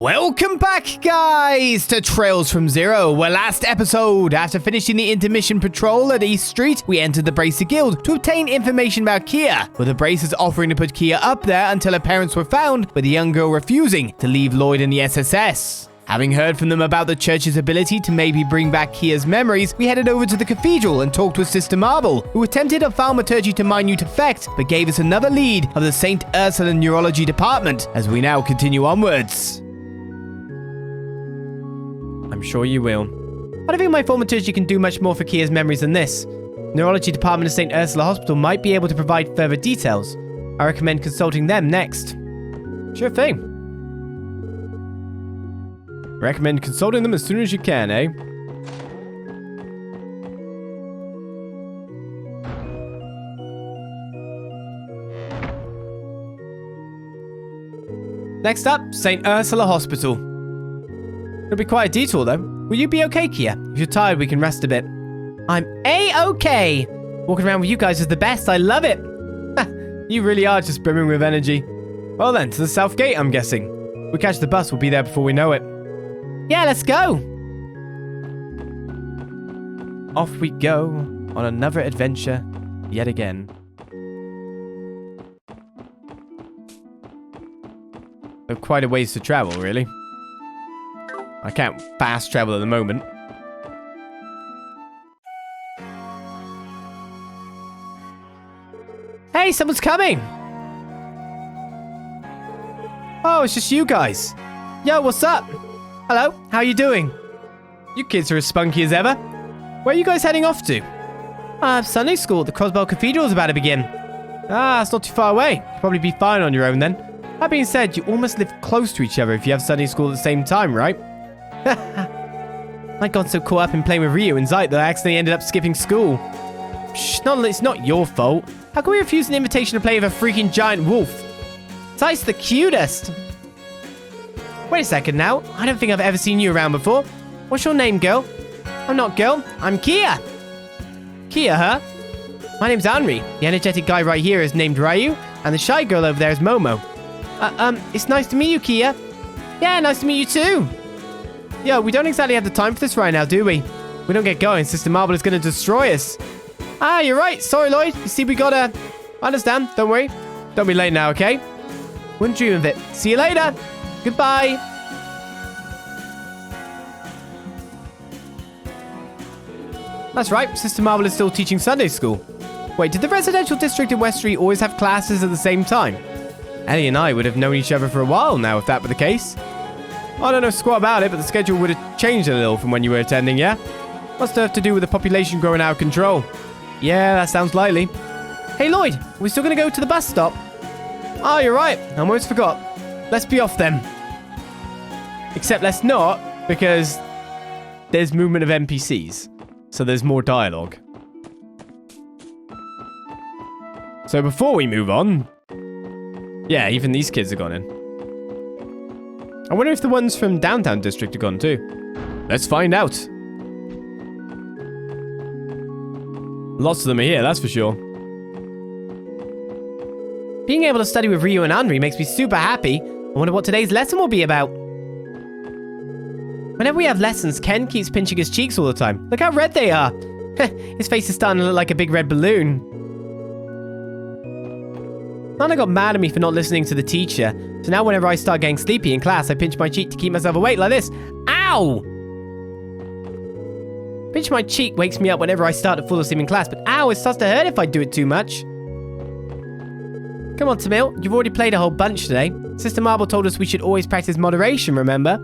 Welcome back, guys, to Trails from Zero, where last episode, after finishing the intermission patrol at East Street, we entered the Bracer Guild to obtain information about KeA, with the Bracers offering to put KeA up there until her parents were found, with the young girl refusing to leave Lloyd in the SSS. Having heard from them about the church's ability to maybe bring back KeA's memories, we headed over to the Cathedral and talked with Sister Marble, who attempted a thaumaturgy to minute effect, but gave us another lead of the St. Ursula Neurology Department, as we now continue onwards. I'm sure you will. I don't think my thaumaturgy can do much more for KeA's memories than this. Neurology Department of St. Ursula Hospital might be able to provide further details. I recommend consulting them next. Sure thing. Recommend consulting them as soon as you can, eh? Next up, St. Ursula Hospital. It'll be quite a detour, though. Will you be okay, KeA? If you're tired, we can rest a bit. I'm A-okay! Walking around with you guys is the best. I love it. You really are just brimming with energy. Well then, to the South Gate, I'm guessing. We catch the bus, we'll be there before we know it. Yeah, let's go! Off we go on another adventure yet again. Quite a ways to travel, really. I can't fast travel at the moment. Hey, someone's coming! Oh, it's just you guys. Yo, what's up? Hello, how you doing? You kids are as spunky as ever. Where are you guys heading off to? Sunday school. The Crossbell Cathedral is about to begin. It's not too far away. You'll probably be fine on your own then. That being said, you almost live close to each other if you have Sunday school at the same time, right? I got so caught up in playing with Ryu and Zeit that I accidentally ended up skipping school. Shh, it's not your fault. How can we refuse an invitation to play with a freaking giant wolf? Zeit's the cutest. Wait a second now. I don't think I've ever seen you around before. What's your name, girl? I'm not girl. I'm KeA. KeA, huh? My name's Henri. The energetic guy right here is named Ryu, and the shy girl over there is Momo. It's nice to meet you, KeA. Yeah, nice to meet you too. Yo, we don't exactly have the time for this right now, do we? We don't get going, Sister Marble is going to destroy us. You're right. Sorry, Lloyd. You see, we gotta... I understand. Don't worry. Don't be late now, okay? Wouldn't dream of it. See you later. Goodbye. That's right. Sister Marble is still teaching Sunday school. Wait, did the residential district in West Street always have classes at the same time? Ellie and I would have known each other for a while now, if that were the case. I don't know squat about it, but the schedule would have changed a little from when you were attending, yeah? Must have to do with the population growing out of control. Yeah, that sounds likely. Hey, Lloyd, are we still going to go to the bus stop? Oh, you're right. I almost forgot. Let's be off then. Except let's not, because there's movement of NPCs. So there's more dialogue. So before we move on... Yeah, even these kids have gone in. I wonder if the ones from Downtown District are gone too. Let's find out. Lots of them are here, that's for sure. Being able to study with Ryu and Henri makes me super happy. I wonder what today's lesson will be about. Whenever we have lessons, Ken keeps pinching his cheeks all the time. Look how red they are. His face is starting to look like a big red balloon. Nana got mad at me for not listening to the teacher, so now whenever I start getting sleepy in class, I pinch my cheek to keep myself awake like this. Ow! Pinch my cheek wakes me up whenever I start to fall asleep in class, but ow, it starts to hurt if I do it too much. Come on, Tamil, you've already played a whole bunch today. Sister Marble told us we should always practice moderation, remember?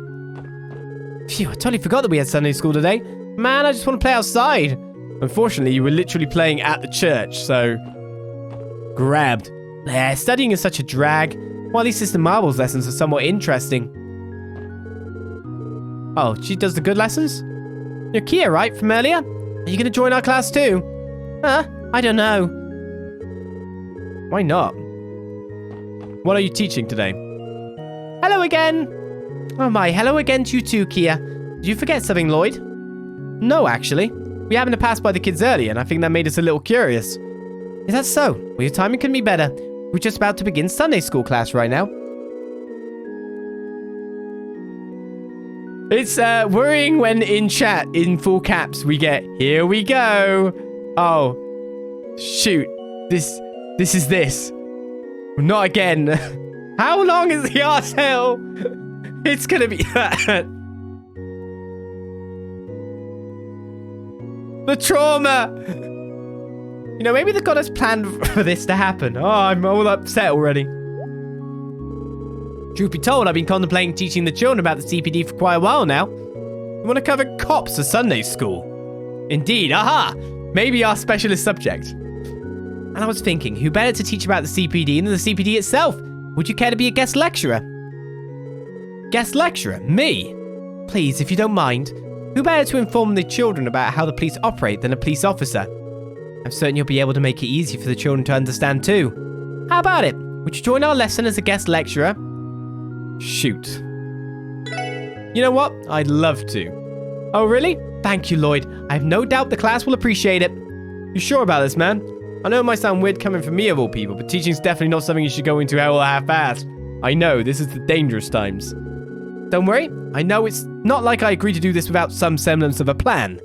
Phew, I totally forgot that we had Sunday school today. Man, I just want to play outside. Unfortunately, you were literally playing at the church, so... Grabbed. Studying is such a drag. While these Sister Marble's lessons are somewhat interesting. Oh, she does the good lessons? You're KeA, right, from earlier? Are you going to join our class too? I don't know. Why not? What are you teaching today? Hello again. Oh my, hello again to you too, KeA. Did you forget something, Lloyd? No, actually. We happened to pass by the kids earlier, and I think that made us a little curious. Is that so? Well, your timing couldn't be better. We're just about to begin Sunday school class right now. It's worrying when in chat, in full caps, we get, here we go. Oh, shoot. This is this. Not again. How long is the arsehole? It's gonna be that. The trauma. You know, maybe the god has planned for this to happen. Oh, I'm all upset already. Truth be told, I've been contemplating teaching the children about the CPD for quite a while now. You want to cover cops at Sunday school? Indeed, aha! Maybe our specialist subject. And I was thinking, who better to teach about the CPD than the CPD itself? Would you care to be a guest lecturer? Guest lecturer? Me? Please, if you don't mind. Who better to inform the children about how the police operate than a police officer? I'm certain you'll be able to make it easier for the children to understand too. How about it? Would you join our lesson as a guest lecturer? Shoot. You know what? I'd love to. Oh, really? Thank you, Lloyd. I have no doubt the class will appreciate it. You sure about this, man? I know it might sound weird coming from me of all people, but teaching's definitely not something you should go into half-assed. I know, this is the dangerous times. Don't worry, I know it's not like I agreed to do this without some semblance of a plan.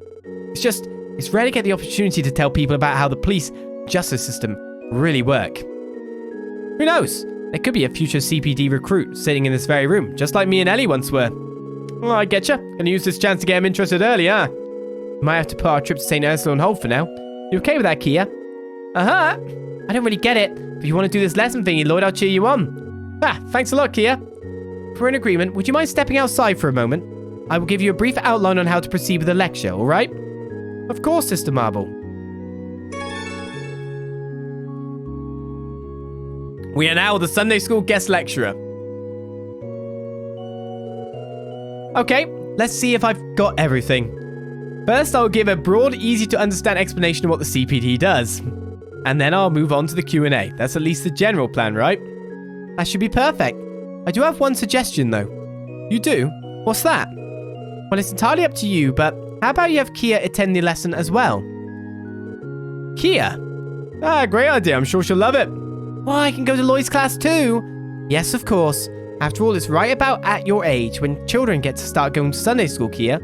It's rare to get the opportunity to tell people about how the police justice system really work. Who knows? There could be a future CPD recruit sitting in this very room, just like me and Ellie once were. Well, I getcha. Gonna use this chance to get him interested early, huh? Might have to put our trip to St. Ursula on hold for now. You okay with that, KeA? Uh-huh. I don't really get it, but if you want to do this lesson thingy, Lloyd, I'll cheer you on. Ah, thanks a lot, KeA. If we're in agreement, would you mind stepping outside for a moment? I will give you a brief outline on how to proceed with the lecture, alright? Of course, Sister Marble. We are now the Sunday School guest lecturer. Okay, let's see if I've got everything. First, I'll give a broad, easy-to-understand explanation of what the CPD does. And then I'll move on to the Q&A. That's at least the general plan, right? That should be perfect. I do have one suggestion, though. You do? What's that? Well, it's entirely up to you, but how about you have KeA attend the lesson as well? KeA? Ah, great idea. I'm sure she'll love it. Well, I can go to Lloyd's class too. Yes, of course. After all, it's right about at your age when children get to start going to Sunday school, KeA.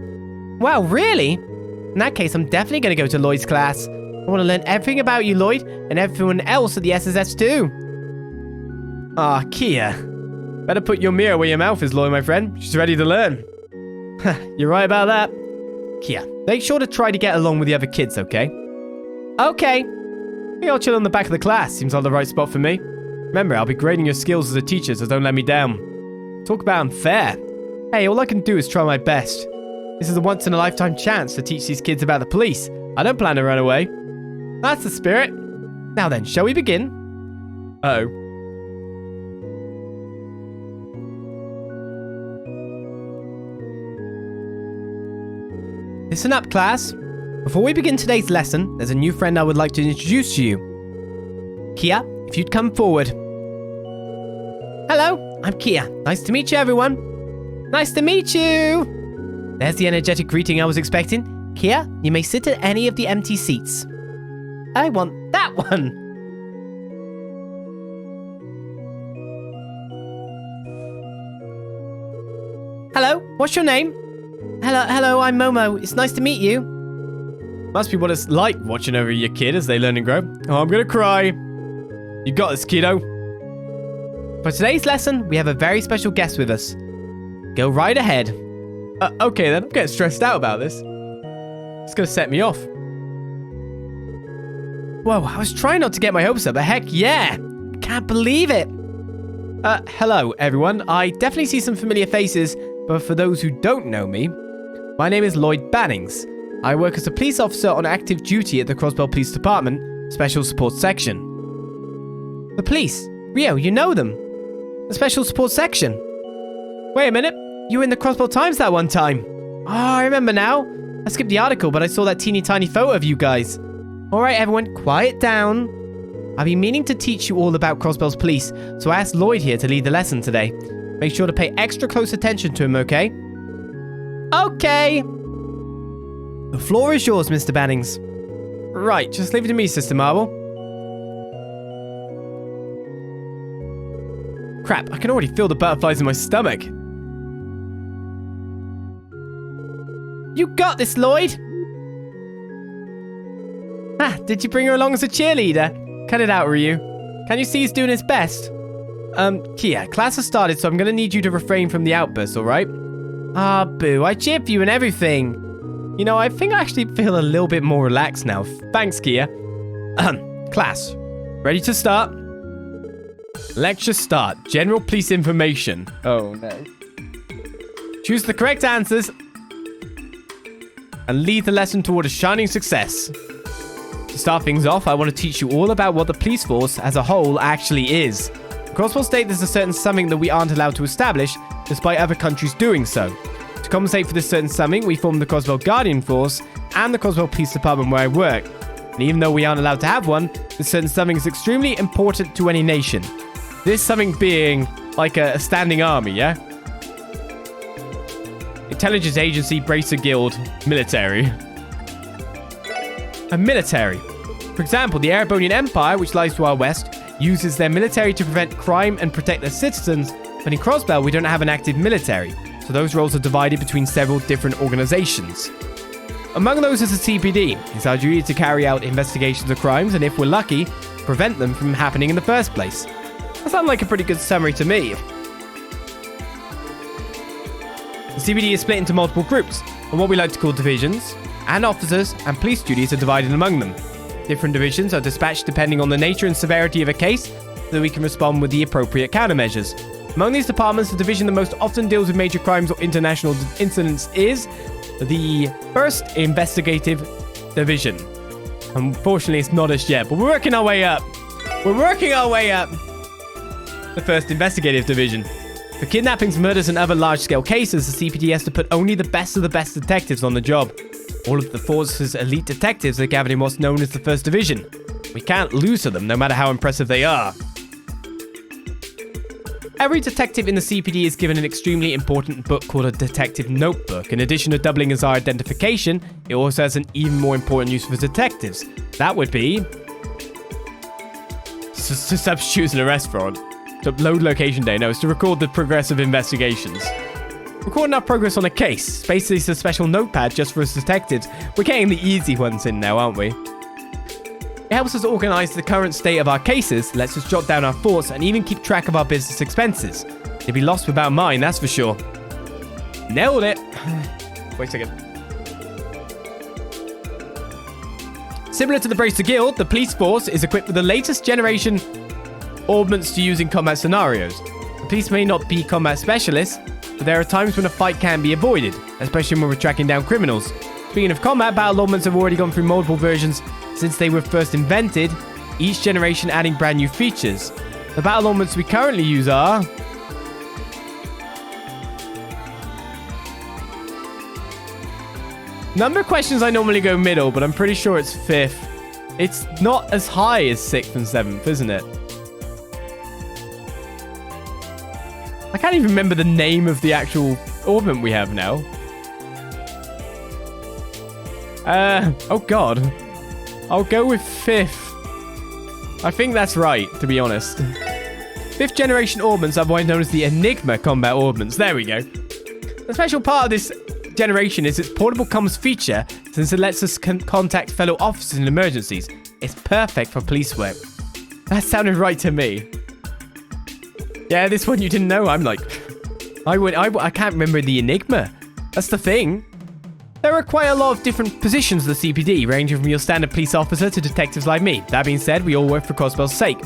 Wow, really? In that case, I'm definitely going to go to Lloyd's class. I want to learn everything about you, Lloyd, and everyone else at the SSS too. Ah, KeA. Better put your mirror where your mouth is, Lloyd, my friend. She's ready to learn. You're right about that. KeA, make sure to try to get along with the other kids, okay? Okay. Maybe I'll chill on the back of the class. Seems like the right spot for me. Remember, I'll be grading your skills as a teacher, so don't let me down. Talk about unfair. Hey, all I can do is try my best. This is a once-in-a-lifetime chance to teach these kids about the police. I don't plan to run away. That's the spirit. Now then, shall we begin? Uh-oh. Listen up, class. Before we begin today's lesson, there's a new friend I would like to introduce to you. KeA, if you'd come forward. Hello, I'm KeA. Nice to meet you, everyone. Nice to meet you. There's the energetic greeting I was expecting. KeA, you may sit at any of the empty seats. I want that one. Hello, what's your name? Hello, I'm Momo. It's nice to meet you. Must be what it's like watching over your kid as they learn and grow. Oh, I'm gonna cry. You got this, kiddo. For today's lesson, we have a very special guest with us. Go right ahead. Okay then, I'm getting stressed out about this. It's gonna set me off. Whoa, I was trying not to get my hopes up, but heck yeah! Can't believe it! Hello everyone. I definitely see some familiar faces, but for those who don't know me, my name is Lloyd Bannings. I work as a police officer on active duty at the Crossbell Police Department, Special Support Section. The police? Rio, you know them. The Special Support Section. Wait a minute. You were in the Crossbell Times that one time. Oh, I remember now. I skipped the article, but I saw that teeny tiny photo of you guys. Alright everyone, quiet down. I've been meaning to teach you all about Crossbell's police, so I asked Lloyd here to lead the lesson today. Make sure to pay extra close attention to him, okay? Okay. The floor is yours, Mr. Bannings. Right, just leave it to me, Sister Marble. Crap, I can already feel the butterflies in my stomach. You got this, Lloyd! Ah, did you bring her along as a cheerleader? Cut it out, Ryu. Can you see he's doing his best? KeA, class has started, so I'm gonna need you to refrain from the outbursts, alright? Ah, boo, I cheer for you and everything. You know, I think I actually feel a little bit more relaxed now. Thanks, KeA. Class, ready to start? Lecture start. General police information. Oh, no. Choose the correct answers and lead the lesson toward a shining success. To start things off, I want to teach you all about what the police force as a whole actually is. Crossbell state there's a certain something that we aren't allowed to establish, despite other countries doing so. To compensate for this certain something, we formed the Crossbell Guardian Force and the Crossbell Police Department where I work. And even though we aren't allowed to have one, this certain something is extremely important to any nation. This something being like a standing army, yeah? Intelligence Agency, Bracer Guild, Military. A military. For example, the Erebonian Empire, which lies to our west, uses their military to prevent crime and protect their citizens, but in Crossbell we don't have an active military, so those roles are divided between several different organizations. Among those is the CPD. It's our duty to carry out investigations of crimes and, if we're lucky, prevent them from happening in the first place. That sounds like a pretty good summary to me. The CPD is split into multiple groups, or what we like to call divisions, and officers and police duties are divided among them. Different divisions are dispatched depending on the nature and severity of a case, so that we can respond with the appropriate countermeasures. Among these departments, the division that most often deals with major crimes or international incidents is the 1st Investigative Division. Unfortunately, it's not us yet, but we're working our way up. We're working our way up. The 1st Investigative Division. For kidnappings, murders, and other large-scale cases, the CPD has to put only the best of the best detectives on the job. All of the force's elite detectives are gathered in what's known as the 1st Division. We can't lose to them, no matter how impressive they are. Every detective in the CPD is given an extremely important book called a detective notebook. In addition to doubling as our identification, it also has an even more important use for detectives. That would be to substitute in a restaurant. To upload location data. No, it's to record the progress of investigations. Recording our progress on a case. Basically, it's a special notepad just for us detectives. We're getting the easy ones in now, aren't we? It helps us organize the current state of our cases, lets us jot down our thoughts, and even keep track of our business expenses. You'd be lost without mine, that's for sure. Nailed it. Wait a second. Similar to the Bracer Guild, the police force is equipped with the latest generation ordnance to use in combat scenarios. The police may not be combat specialists, but there are times when a fight can be avoided, especially when we're tracking down criminals. Speaking of combat, battle ordnance have already gone through multiple versions since they were first invented, each generation adding brand new features. The battle ordnance we currently use are... Number of questions I normally go middle, but I'm pretty sure it's 5th. It's not as high as 6th and 7th, isn't it? I can't even remember the name of the actual ornament we have now. Oh god. I'll go with 5th. I think that's right, to be honest. 5th generation ordnance, otherwise known as the Enigma combat ordnance. There we go. The special part of this generation is its portable comms feature, since it lets us contact fellow officers in emergencies. It's perfect for police work. That sounded right to me. Yeah, this one you didn't know. I'm like, I can't remember the Enigma. That's the thing. There are quite a lot of different positions of the CPD, ranging from your standard police officer to detectives like me. That being said, we all work for Crossbell's sake.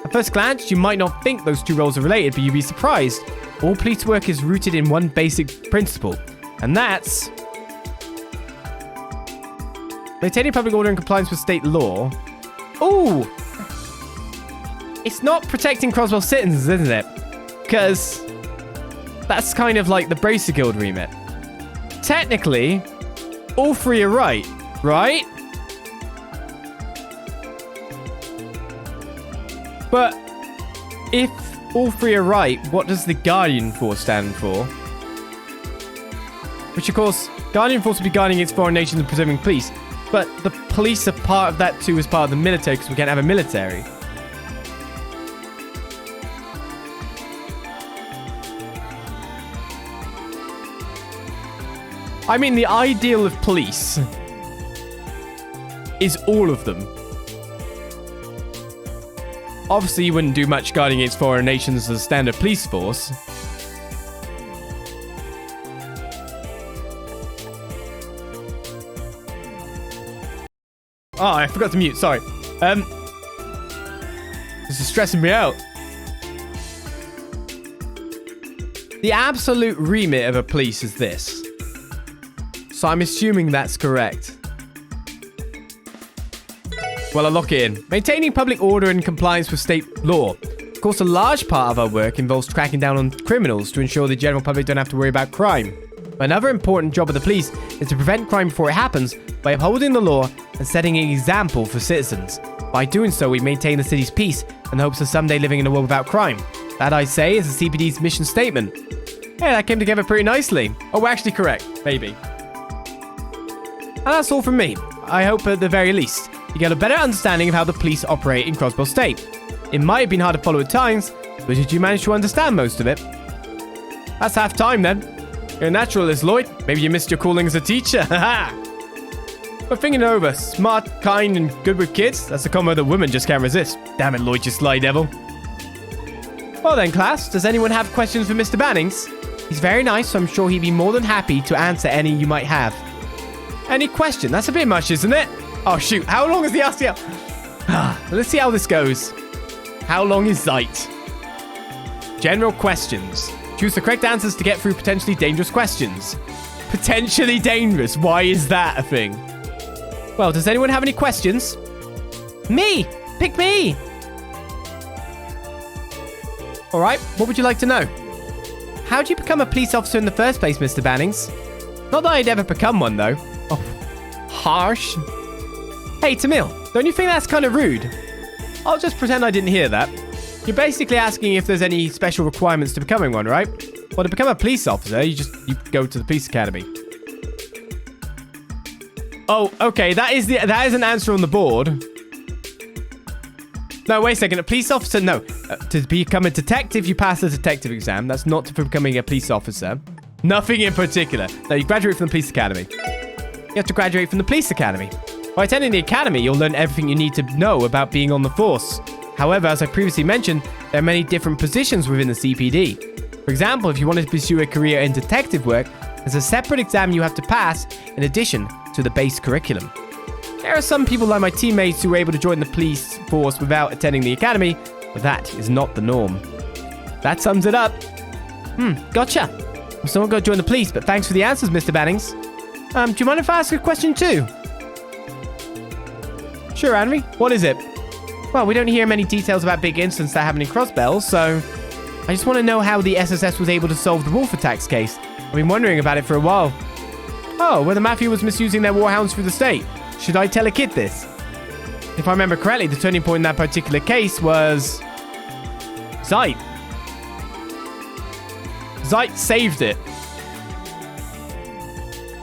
At first glance, you might not think those two roles are related, but you'd be surprised. All police work is rooted in one basic principle, and that's maintaining public order and compliance with state law. Ooh! It's not protecting Crossbell citizens, isn't it? Because that's kind of like the Bracer Guild remit. Technically, all 3 are right? But if all 3 are right, what does the Guardian Force stand for? Which, of course, Guardian Force would be guarding against foreign nations and preserving peace. But the police are part of that too as part of the military, because we can't have a military. I mean, the ideal of police is all of them. Obviously, you wouldn't do much guarding against foreign nations as a standard police force. Oh, I forgot to mute. Sorry. This is stressing me out. The absolute remit of a police is this. So I'm assuming that's correct. Well, I'll lock it in. Maintaining public order and compliance with state law. Of course, a large part of our work involves tracking down on criminals to ensure the general public don't have to worry about crime. But another important job of the police is to prevent crime before it happens by upholding the law and setting an example for citizens. By doing so, we maintain the city's peace in the hopes of someday living in a world without crime. That, I say, is the CPD's mission statement. Yeah, that came together pretty nicely. Oh, we're actually correct. Maybe. And that's all from me. I hope at the very least you get a better understanding of how the police operate in Crossbell State. It might have been hard to follow at times, but did you manage to understand most of it? That's half time then. You're a naturalist, Lloyd. Maybe you missed your calling as a teacher. Haha. But thinking it over, smart, kind, and good with kids, that's a combo that women just can't resist. Damn it, Lloyd, you sly devil. Well then, class, does anyone have questions for Mr. Bannings? He's very nice, so I'm sure he'd be more than happy to answer any you might have. Any question? That's a bit much, isn't it? Oh, shoot. How long is the RCL? Let's see how this goes. How long is Zeit? General questions. Choose the correct answers to get through potentially dangerous questions. Potentially dangerous? Why is that a thing? Well, does anyone have any questions? Me! Pick me! Alright, what would you like to know? How did you become a police officer in the first place, Mr. Bannings? Not that I'd ever become one, though. Oh, harsh. Hey, Tamil, don't you think that's kind of rude? I'll just pretend I didn't hear that. You're basically asking if there's any special requirements to becoming one, right? Well, to become a police officer, you go to the police academy. Oh, okay, that is an answer on the board. No, wait a second. A police officer? No. To become a detective, you pass the detective exam. That's not for becoming a police officer. Nothing in particular. No, you graduate from the police academy. You have to graduate from the police academy. By attending the academy, you'll learn everything you need to know about being on the force. However, as I previously mentioned, there are many different positions within the CPD. For example, if you wanted to pursue a career in detective work, there's a separate exam you have to pass in addition to the base curriculum. There are some people like my teammates who were able to join the police force without attending the academy, but that is not the norm. That sums it up. Gotcha. I'm still not going to join the police, but thanks for the answers, Mr. Bannings. Do you mind if I ask a question too? Sure, Henry. What is it? Well, we don't hear many details about big incidents that happen in Crossbell, so I just want to know how the SSS was able to solve the wolf attacks case. I've been wondering about it for a while. Oh, where the Mafia was misusing their warhounds through the state. Should I tell a kid this? If I remember correctly, the turning point in that particular case was Zeit. Zeit saved it.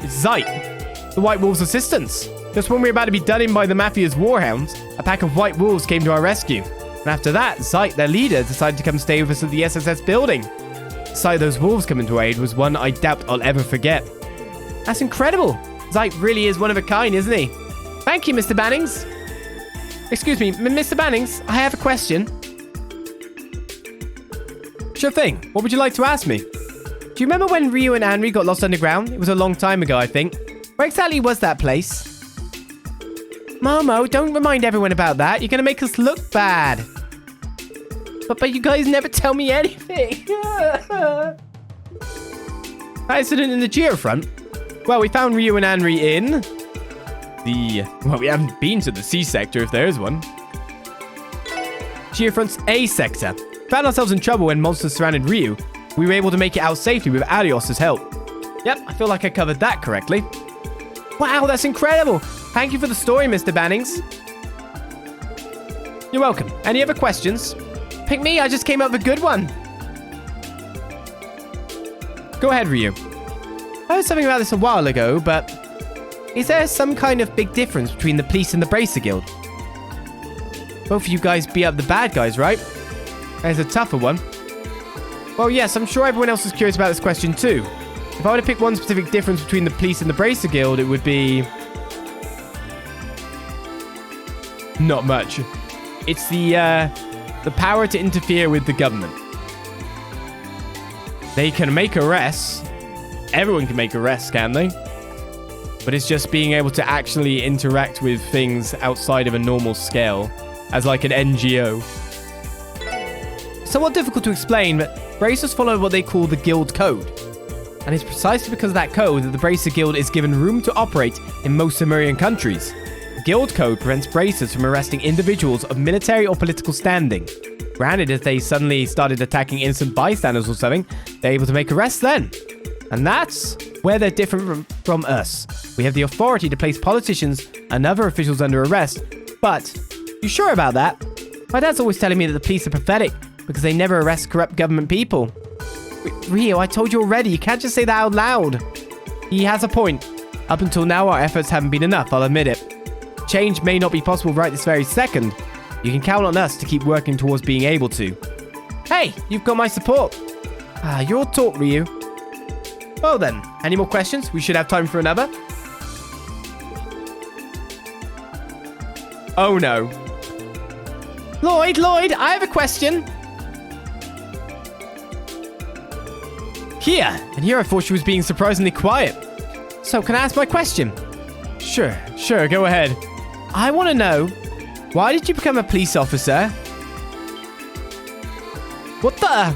It's Zeit, the White Wolves' assistants. Just when we were about to be done in by the Mafia's warhounds, a pack of White Wolves came to our rescue. And after that, Zeit, their leader, decided to come stay with us at the SSS building. The sight of those wolves coming to aid was one I doubt I'll ever forget. That's incredible. Zeit really is one of a kind, isn't he? Thank you, Mr. Bannings. Excuse me, Mr. Bannings, I have a question. Sure thing. What would you like to ask me? Do you remember when Ryu and Henry got lost underground? It was a long time ago, I think. Where exactly was that place? Momo, don't remind everyone about that. You're going to make us look bad. But you guys never tell me anything. Accident in the geofront? Well, we found Ryu and Henry in well, we haven't been to the C sector if there is one. Geofront's A sector. Found ourselves in trouble when monsters surrounded Ryu. We were able to make it out safely with Arios' help. Yep, I feel like I covered that correctly. Wow, that's incredible. Thank you for the story, Mr. Bannings. You're welcome. Any other questions? Pick me, I just came up with a good one. Go ahead, Ryu. I heard something about this a while ago, but is there some kind of big difference between the police and the Bracer Guild? Both of you guys beat up the bad guys, right? There's a tougher one. Well, yes, I'm sure everyone else is curious about this question too. If I were to pick one specific difference between the police and the Bracer Guild, it would be... not much. It's the power to interfere with the government. They can make arrests. Everyone can make arrests, can they? But it's just being able to actually interact with things outside of a normal scale as like an NGO. Somewhat difficult to explain, but Bracers follow what they call the Guild Code. And it's precisely because of that code that the Bracer Guild is given room to operate in most Sumerian countries. The Guild Code prevents Bracers from arresting individuals of military or political standing. Granted, if they suddenly started attacking innocent bystanders or something, they're able to make arrests then. And that's where they're different from us. We have the authority to place politicians and other officials under arrest, but you sure about that? My dad's always telling me that the police are pathetic because they never arrest corrupt government people. Rio, I told you already, you can't just say that out loud. He has a point. Up until now, our efforts haven't been enough, I'll admit it. Change may not be possible right this very second. You can count on us to keep working towards being able to. Hey, you've got my support. You're all talk, Ryu. Well then, any more questions? We should have time for another. Oh no. Lloyd, I have a question. KeA, and here I thought she was being surprisingly quiet. So, can I ask my question? Sure, go ahead. I want to know, why did you become a police officer? What the?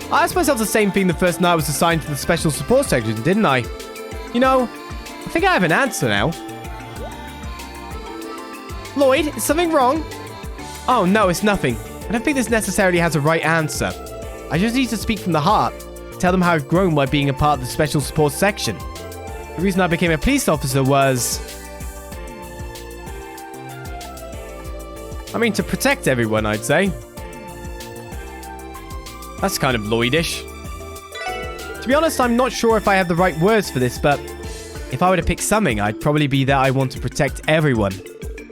I asked myself the same thing the first night I was assigned to the special support section, didn't I? You know, I think I have an answer now. Lloyd, is something wrong? Oh, no, it's nothing. I don't think this necessarily has a right answer. I just need to speak from the heart. Tell them how I've grown by being a part of the special support section. The reason I became a police officer was... to protect everyone, I'd say. That's kind of Lloydish. To be honest, I'm not sure if I have the right words for this, but if I were to pick something, I'd probably be that I want to protect everyone.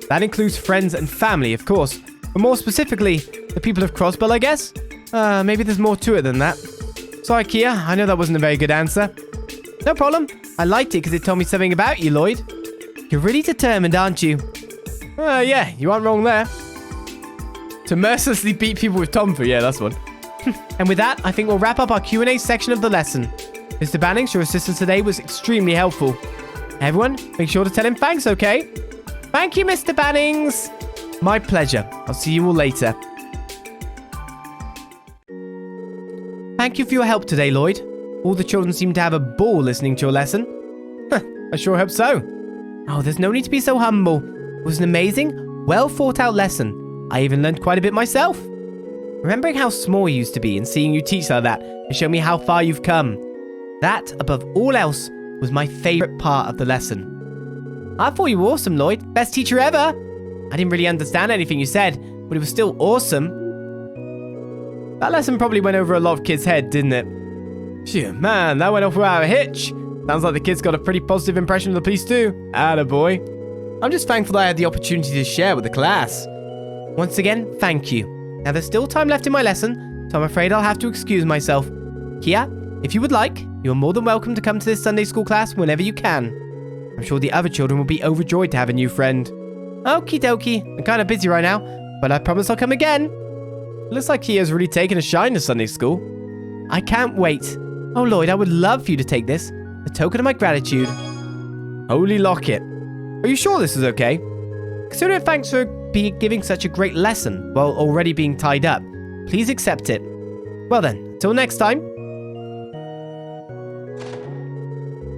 That includes friends and family, of course, but more specifically, the people of Crossbell, I guess? Maybe there's more to it than that. Sorry, KeA, I know that wasn't a very good answer. No problem. I liked it because it told me something about you, Lloyd. You're really determined, aren't you? Yeah, you aren't wrong there. To mercilessly beat people with tomfoolery, yeah, that's one. And with that, I think we'll wrap up our Q&A section of the lesson. Mr. Bannings, your assistance today was extremely helpful. Everyone, make sure to tell him thanks, okay? Thank you, Mr. Bannings. My pleasure. I'll see you all later. Thank you for your help today, Lloyd. All the children seem to have a ball listening to your lesson. I sure hope so. Oh, there's no need to be so humble. It was an amazing, well thought out lesson. I even learned quite a bit myself. Remembering how small you used to be and seeing you teach like that and show me how far you've come. That, above all else, was my favorite part of the lesson. I thought you were awesome, Lloyd. Best teacher ever. I didn't really understand anything you said, but it was still awesome. That lesson probably went over a lot of kids' head, didn't it? Phew, man, that went off without a hitch. Sounds like the kids got a pretty positive impression of the police too. Attaboy. I'm just thankful that I had the opportunity to share with the class. Once again, thank you. Now there's still time left in my lesson, so I'm afraid I'll have to excuse myself. KeA, if you would like, you're more than welcome to come to this Sunday school class whenever you can. I'm sure the other children will be overjoyed to have a new friend. Okie dokie, I'm kind of busy right now, but I promise I'll come again. Looks like KeA's really taken a shine to Sunday school. I can't wait. Oh Lloyd, I would love for you to take this, a token of my gratitude. Holy locket. Are you sure this is okay? Consider it thanks for giving such a great lesson while already being tied up. Please accept it. Well then, until next time.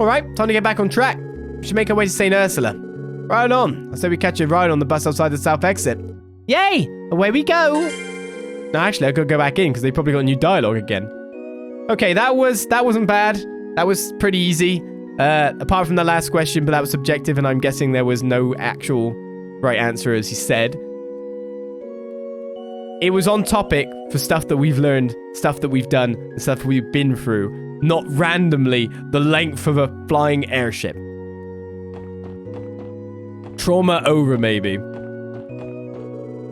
Alright, time to get back on track. We should make our way to St. Ursula. Right on. I say we catch a ride on the bus outside the south exit. Yay! Away we go! No, actually, I could go back in because they probably got new dialogue again. Okay, that wasn't bad. That was pretty easy. Apart from the last question, but that was subjective, and I'm guessing there was no actual right answer, as he said. It was on topic for stuff that we've learned, stuff that we've done, and stuff we've been through, not randomly the length of a flying airship. Trauma over, maybe.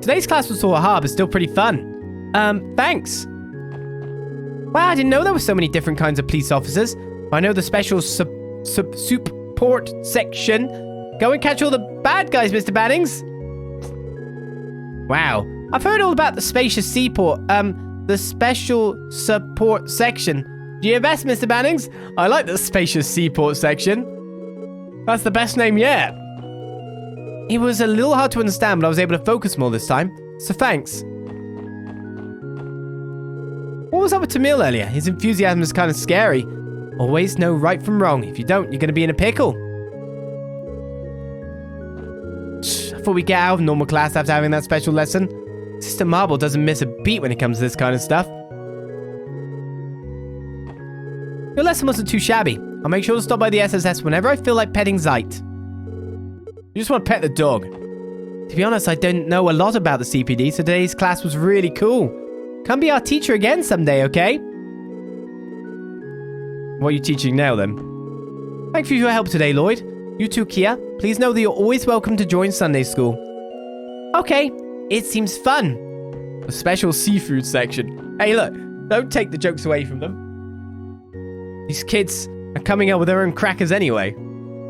Today's class was sort of hard, but still pretty fun. Thanks. Wow, I didn't know there were so many different kinds of police officers. I know the special support section. Go and catch all the bad guys, Mr. Bannings. Wow. I've heard all about the spacious seaport. The special support section. Do your best, Mr. Bannings. I like the spacious seaport section. That's the best name yet. It was a little hard to understand, but I was able to focus more this time. So thanks. What was up with Tamil earlier? His enthusiasm is kind of scary. Always know right from wrong. If you don't, you're going to be in a pickle. I thought we'd get out of normal class after having that special lesson. Sister Marble doesn't miss a beat when it comes to this kind of stuff. Your lesson wasn't too shabby. I'll make sure to stop by the SSS whenever I feel like petting Zeit. You just want to pet the dog. To be honest, I don't know a lot about the CPD, so today's class was really cool. Come be our teacher again someday, okay? What are you teaching now, then? Thank you for your help today, Lloyd. You too, KeA. Please know that you're always welcome to join Sunday school. Okay, it seems fun. A special seafood section. Hey, look, don't take the jokes away from them. These kids are coming up with their own crackers anyway.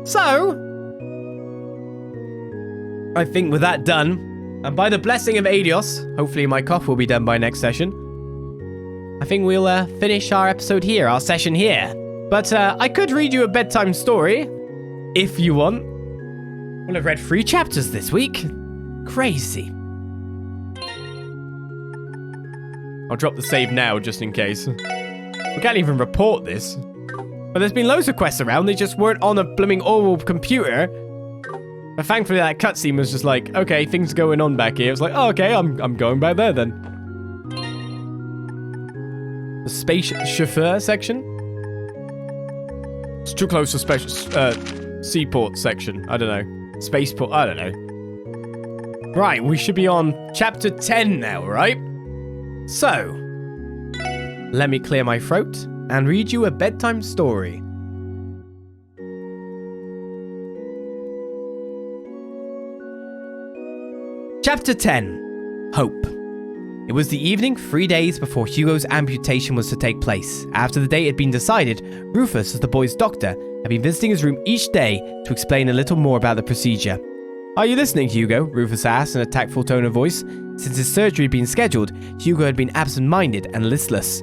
So, I think with that done, and by the blessing of Adios, hopefully my cough will be done by next session, I think we'll finish our episode here, our session here. But I could read you a bedtime story, if you want. Well, I've read 3 chapters this week. Crazy. I'll drop the save now, just in case. We can't even report this. But there's been loads of quests around, they just weren't on a blooming oral computer. But thankfully that cutscene was just like, okay, things going on back here. It was like, oh, okay, I'm going back there then. The space chauffeur section? It's too close to special seaport section. I don't know. Spaceport, I don't know. Right, we should be on chapter 10 now, right? So, let me clear my throat and read you a bedtime story. Chapter 10. Hope. It was the evening 3 days before Hugo's amputation was to take place. After the date had been decided, Rufus, as the boy's doctor, had been visiting his room each day to explain a little more about the procedure. Are you listening, Hugo? Rufus asked in a tactful tone of voice. Since his surgery had been scheduled, Hugo had been absent-minded and listless.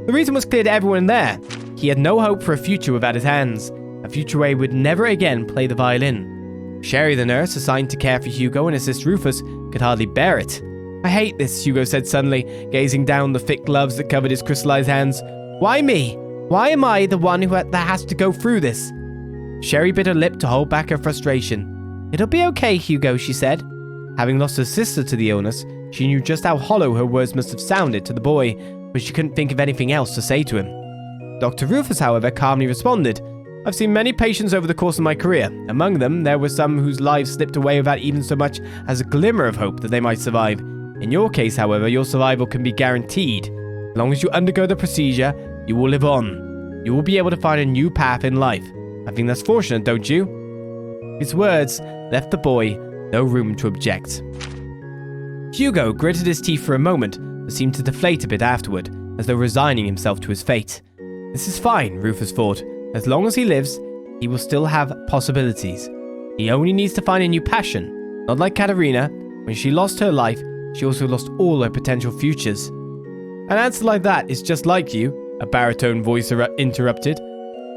The reason was clear to everyone there. He had no hope for a future without his hands. A future where he would never again play the violin. Sherry, the nurse assigned to care for Hugo and assist Rufus, could hardly bear it. I hate this, Hugo said suddenly, gazing down the thick gloves that covered his crystallized hands. Why me? Why am I the one that has to go through this? Sherry bit her lip to hold back her frustration. It'll be okay, Hugo, she said. Having lost her sister to the illness, she knew just how hollow her words must have sounded to the boy, but she couldn't think of anything else to say to him. Dr. Rufus, however, calmly responded. I've seen many patients over the course of my career. Among them, there were some whose lives slipped away without even so much as a glimmer of hope that they might survive. In your case, however, your survival can be guaranteed. As long as you undergo the procedure, you will live on. You will be able to find a new path in life. I think that's fortunate, don't you? His words left the boy no room to object. Hugo gritted his teeth for a moment, but seemed to deflate a bit afterward, as though resigning himself to his fate. This is fine, Rufus thought. As long as he lives, he will still have possibilities. He only needs to find a new passion. Not like Katerina. When she lost her life, she also lost all her potential futures. An answer like that is just like you, a baritone voice interrupted.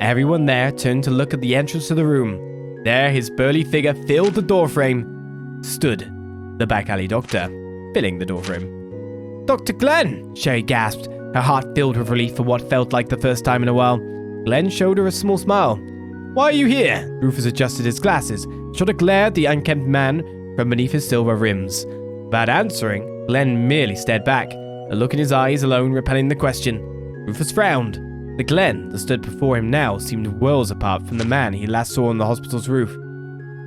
Everyone there turned to look at the entrance to the room. There, his burly figure filled the doorframe. Stood the back alley doctor, filling the doorframe. Dr. Glenn, Sherry gasped, her heart filled with relief for what felt like the first time in a while. Glenn showed her a small smile. Why are you here? Rufus adjusted his glasses, shot a glare at the unkempt man from beneath his silver rims. Without answering, Glenn merely stared back, a look in his eyes alone repelling the question. Rufus frowned. The Glenn that stood before him now seemed worlds apart from the man he last saw on the hospital's roof.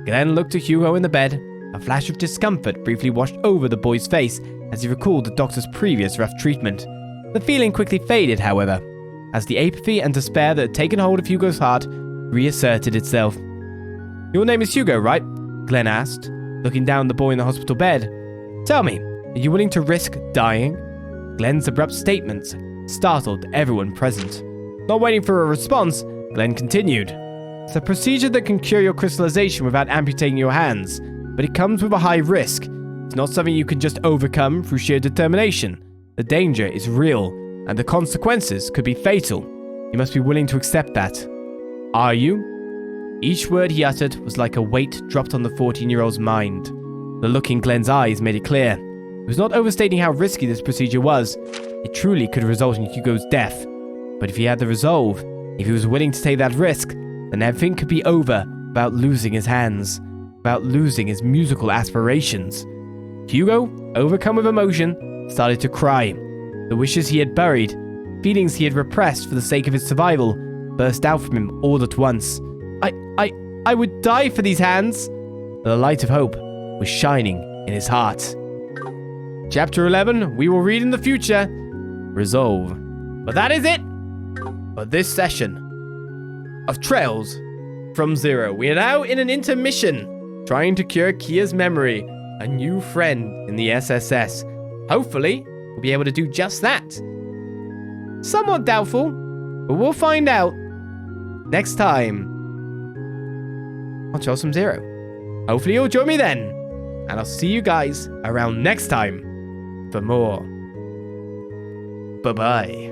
Glenn looked at Hugo in the bed. A flash of discomfort briefly washed over the boy's face as he recalled the doctor's previous rough treatment. The feeling quickly faded, however, as the apathy and despair that had taken hold of Hugo's heart reasserted itself. Your name is Hugo, right? Glenn asked, looking down the boy in the hospital bed. Tell me, are you willing to risk dying? Glenn's abrupt statements startled everyone present. Not waiting for a response, Glenn continued. It's a procedure that can cure your crystallization without amputating your hands, but it comes with a high risk. It's not something you can just overcome through sheer determination. The danger is real, and the consequences could be fatal. You must be willing to accept that. Are you? Each word he uttered was like a weight dropped on the 14-year-old's mind. The look in Glenn's eyes made it clear. He was not overstating how risky this procedure was. It truly could result in Hugo's death. But if he had the resolve, if he was willing to take that risk, then everything could be over without losing his hands, without losing his musical aspirations. Hugo, overcome with emotion, started to cry. The wishes he had buried, feelings he had repressed for the sake of his survival, burst out from him all at once. I would die for these hands. The light of hope was shining in his heart. Chapter 11, we will read in the future. Resolve. But that is it for this session of Trails from Zero. We are now in an intermission, trying to cure KeA's memory, a new friend in the SSS. Hopefully, we'll be able to do just that. Somewhat doubtful, but we'll find out next time on Trails from Zero. Hopefully you'll join me then, and I'll see you guys around next time for more. Bye-bye.